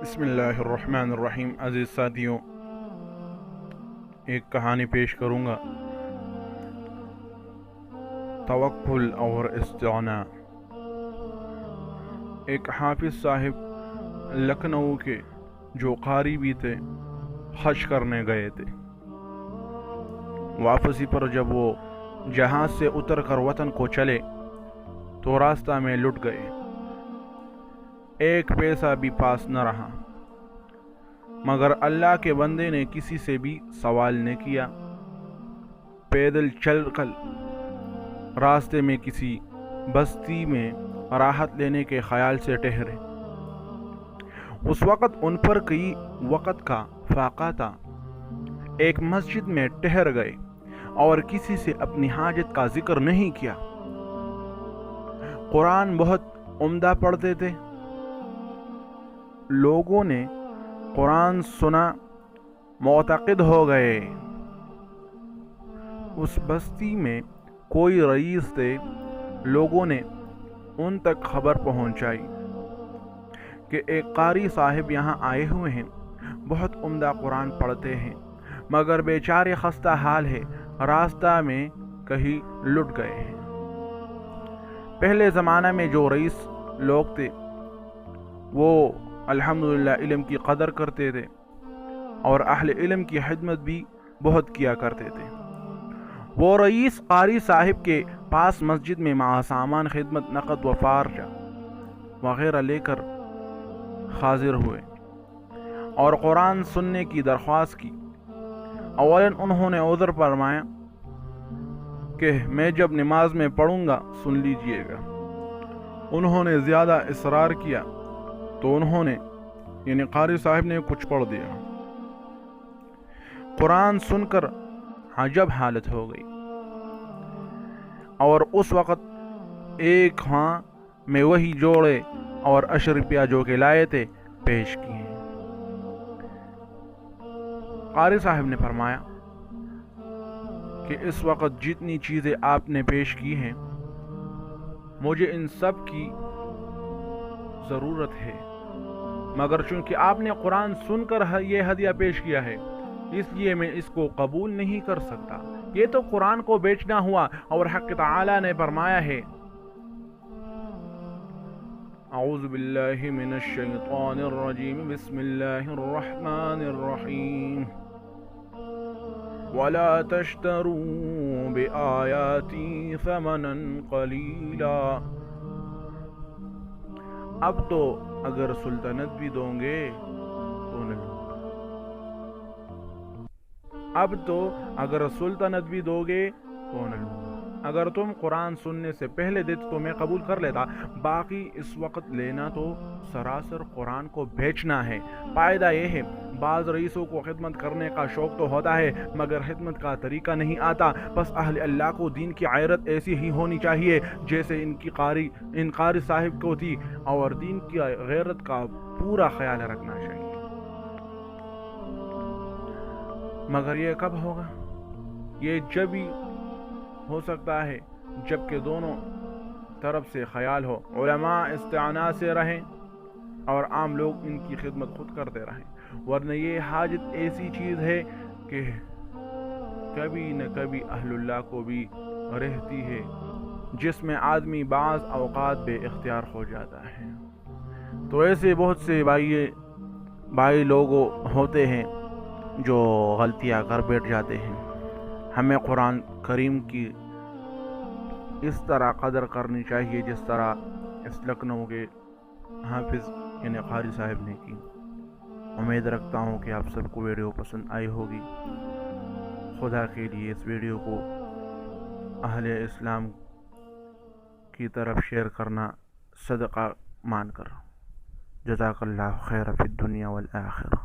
بسم اللہ الرحمن الرحیم۔ عزیز ساتھیوں، ایک کہانی پیش کروں گا، توکل اور استعانہ۔ ایک حافظ صاحب لکھنؤ کے جو قاری بھی تھے، حج کرنے گئے تھے۔ واپسی پر جب وہ جہاز سے اتر کر وطن کو چلے تو راستہ میں لٹ گئے، ایک پیسہ بھی پاس نہ رہا، مگر اللہ کے بندے نے کسی سے بھی سوال نہ کیا۔ پیدل چل کر راستے میں کسی بستی میں راحت لینے کے خیال سے ٹھہرے۔ اس وقت ان پر کئی وقت کا فاقہ تھا۔ ایک مسجد میں ٹھہر گئے اور کسی سے اپنی حاجت کا ذکر نہیں کیا۔ قرآن بہت عمدہ پڑھتے تھے۔ لوگوں نے قرآن سنا، معتقد ہو گئے۔ اس بستی میں کوئی رئیس تھے۔ لوگوں نے ان تک خبر پہنچائی کہ ایک قاری صاحب یہاں آئے ہوئے ہیں، بہت عمدہ قرآن پڑھتے ہیں، مگر بیچارے خستہ حال ہے، راستہ میں کہیں لٹ گئے ہیں۔ پہلے زمانہ میں جو رئیس لوگ تھے وہ الحمدللہ علم کی قدر کرتے تھے اور اہل علم کی خدمت بھی بہت کیا کرتے تھے۔ وہ رئیس قاری صاحب کے پاس مسجد میں مع سامان خدمت، نقد و فارجہ وغیرہ لے کر حاضر ہوئے اور قرآن سننے کی درخواست کی۔ اولاً انہوں نے عذر فرمایا کہ میں جب نماز میں پڑھوں گا سن لیجئے گا۔ انہوں نے زیادہ اصرار کیا تو انہوں نے یعنی قاری صاحب نے کچھ پڑھ دیا۔ قرآن سن کر عجب حالت ہو گئی اور اس وقت ایک ہاں میں وہی جوڑے اور 10 روپیہ جو کہ لائے تھے پیش کیے۔ قاری صاحب نے فرمایا کہ اس وقت جتنی چیزیں آپ نے پیش کی ہیں مجھے ان سب کی ضرورت ہے، مگر چونکہ آپ نے قرآن سن کر یہ ہدیہ پیش کیا ہے اس لیے میں اس کو قبول نہیں کر سکتا۔ یہ تو قرآن کو بیچنا ہوا، اور حق تعالی نے فرمایا ہے، اعوذ باللہ من الشیطان الرجیم، بسم اللہ الرحمن الرحیم، وَلَا تَشْتَرُوا بِآيَاتِي ثَمَنًا قَلِيلًا۔ اب تو اگر سلطنت بھی دو گے تو نہ لوں گا، اب تو اگر سلطنت بھی دو گے تو نہ لوں گا۔ اگر تم قرآن سننے سے پہلے دیتے تو میں قبول کر لیتا، باقی اس وقت لینا تو سراسر قرآن کو بیچنا ہے۔ فائدہ یہ ہے، بعض رئیسوں کو خدمت کرنے کا شوق تو ہوتا ہے مگر خدمت کا طریقہ نہیں آتا۔ بس اہل اللہ کو دین کی غیرت ایسی ہی ہونی چاہیے جیسے ان قاری صاحب کو تھی، اور دین کی غیرت کا پورا خیال رکھنا چاہیے۔ مگر یہ کب ہوگا؟ یہ جب ہی ہو سکتا ہے جب کہ دونوں طرف سے خیال ہو، علماء استعانہ سے رہیں اور عام لوگ ان کی خدمت خود کرتے رہیں، ورنہ یہ حاجت ایسی چیز ہے کہ کبھی نہ کبھی اہل اللہ کو بھی رہتی ہے، جس میں آدمی بعض اوقات بے اختیار ہو جاتا ہے۔ تو ایسے بہت سے بھائی لوگ ہوتے ہیں جو غلطیاں کر بیٹھ جاتے ہیں۔ ہمیں قرآن کریم کی اس طرح قدر کرنی چاہیے جس طرح اس لکھنؤ کے حافظ یعنی قاری صاحب نے کی۔ امید رکھتا ہوں کہ آپ سب کو ویڈیو پسند آئی ہوگی۔ خدا کے لیے اس ویڈیو کو اہل اسلام کی طرف شیئر کرنا صدقہ مان کر۔ جزاک اللہ خیر فی الدنیا والآخرہ۔